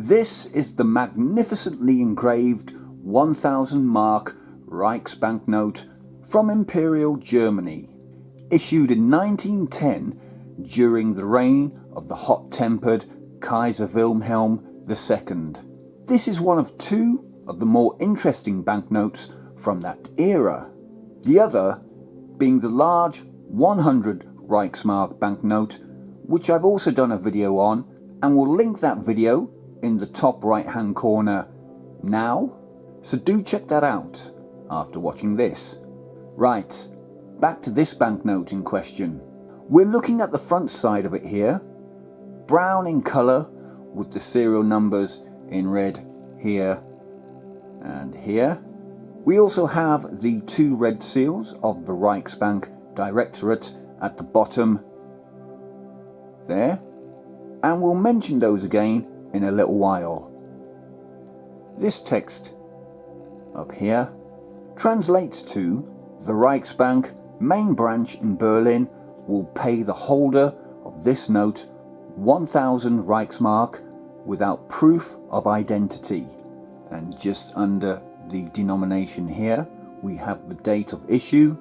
This is the magnificently engraved 1000 Mark Reichsbanknote from Imperial Germany, issued in 1910 during the reign of the hot-tempered Kaiser Wilhelm II. This is one of two of the more interesting banknotes from that era. The other being the large 100 Reichsmark banknote, which I've also done a video on, and will link that video in the top right hand corner now, so do check that out after watching this. Right, back to this banknote in question. We're looking at the front side of it here, brown in colour with the serial numbers in red here and here. We also have the two red seals of the Reichsbank Directorate at the bottom there, and we'll mention those again in a little while. This text up here translates to: the Reichsbank main branch in Berlin will pay the holder of this note 1000 Reichsmark without proof of identity. And just under the denomination here we have the date of issue,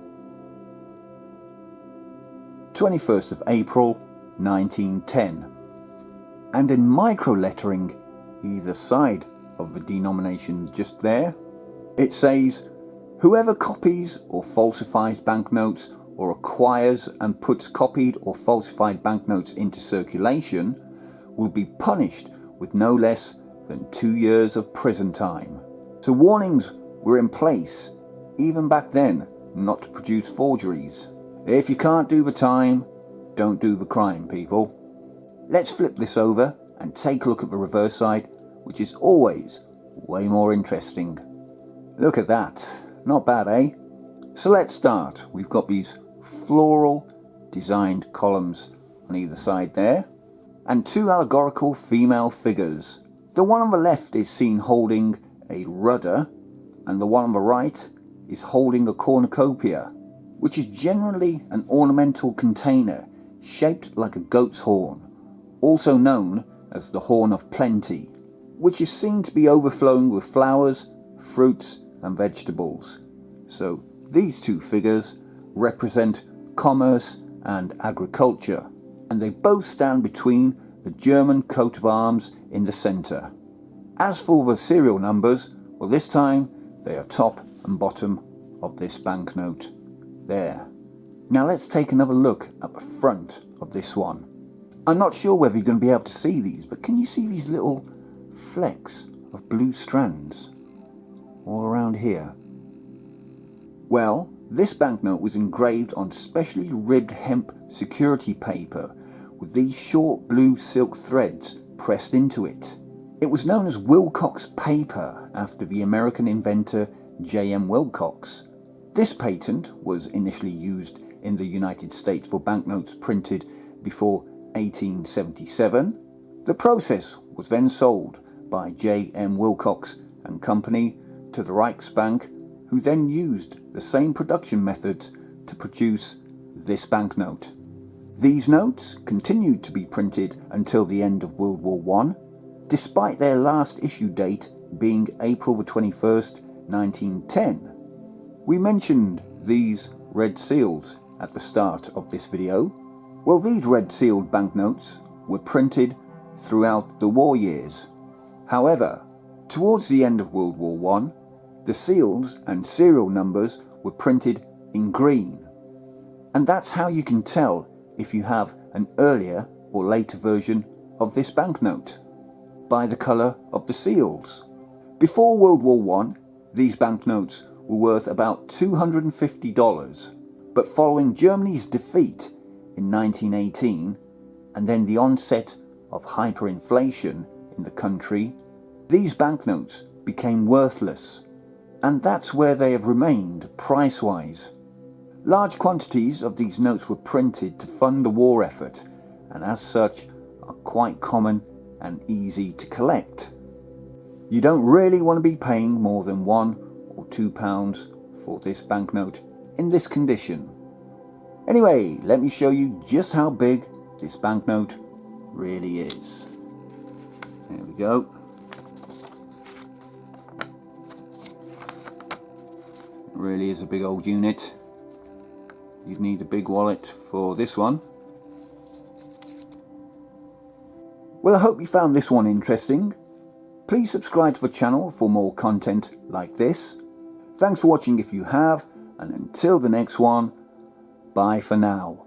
21st of April 1910, and in micro lettering either side of the denomination just there it says: whoever copies or falsifies banknotes or acquires and puts copied or falsified banknotes into circulation will be punished with no less than 2 years of prison time. So warnings were in place even back then not to produce forgeries. If you can't do the time, don't do the crime, people. Let's flip this over and take a look at the reverse side, which is always way more interesting. Look at that. Not bad, eh? So let's start. We've got these floral designed columns on either side there, and two allegorical female figures. The one on the left is seen holding a rudder, and the one on the right is holding a cornucopia, which is generally an ornamental container shaped like a goat's horn, also known as the horn of plenty, which is seen to be overflowing with flowers, fruits and vegetables. So these two figures represent commerce and agriculture, and they both stand between the German coat of arms in the centre. As for the serial numbers, well, this time they are top and bottom of this banknote there. Now let's take another look at the front of this one. I'm not sure whether you're going to be able to see these, but can you see these little flecks of blue strands all around here? Well, this banknote was engraved on specially ribbed hemp security paper with these short blue silk threads pressed into it. It was known as Wilcox paper after the American inventor J.M. Wilcox. This patent was initially used in the United States for banknotes printed before 1877. The process was then sold by J.M. Wilcox and Company to the Reichsbank, who then used the same production methods to produce this banknote. These notes continued to be printed until the end of World War I, despite their last issue date being April the 21st, 1910. We mentioned these red seals at the start of this video. Well, these red sealed banknotes were printed throughout the war years. However, towards the end of World War I, the seals and serial numbers were printed in green. And that's how you can tell if you have an earlier or later version of this banknote, by the colour of the seals. Before World War I, these banknotes were worth about $250, but following Germany's defeat in 1918 and then the onset of hyperinflation in the country, these banknotes became worthless, and that's where they have remained price-wise. Large quantities of these notes were printed to fund the war effort, and as such are quite common and easy to collect. You don't really want to be paying more than £1 or £2 for this banknote in this condition. Anyway, let me show you just how big this banknote really is. There we go. really is a big old unit. You'd need a big wallet for this one. Well, I hope you found this one interesting. Please subscribe to the channel for more content like this. Thanks for watching if you have, and until the next one, bye for now.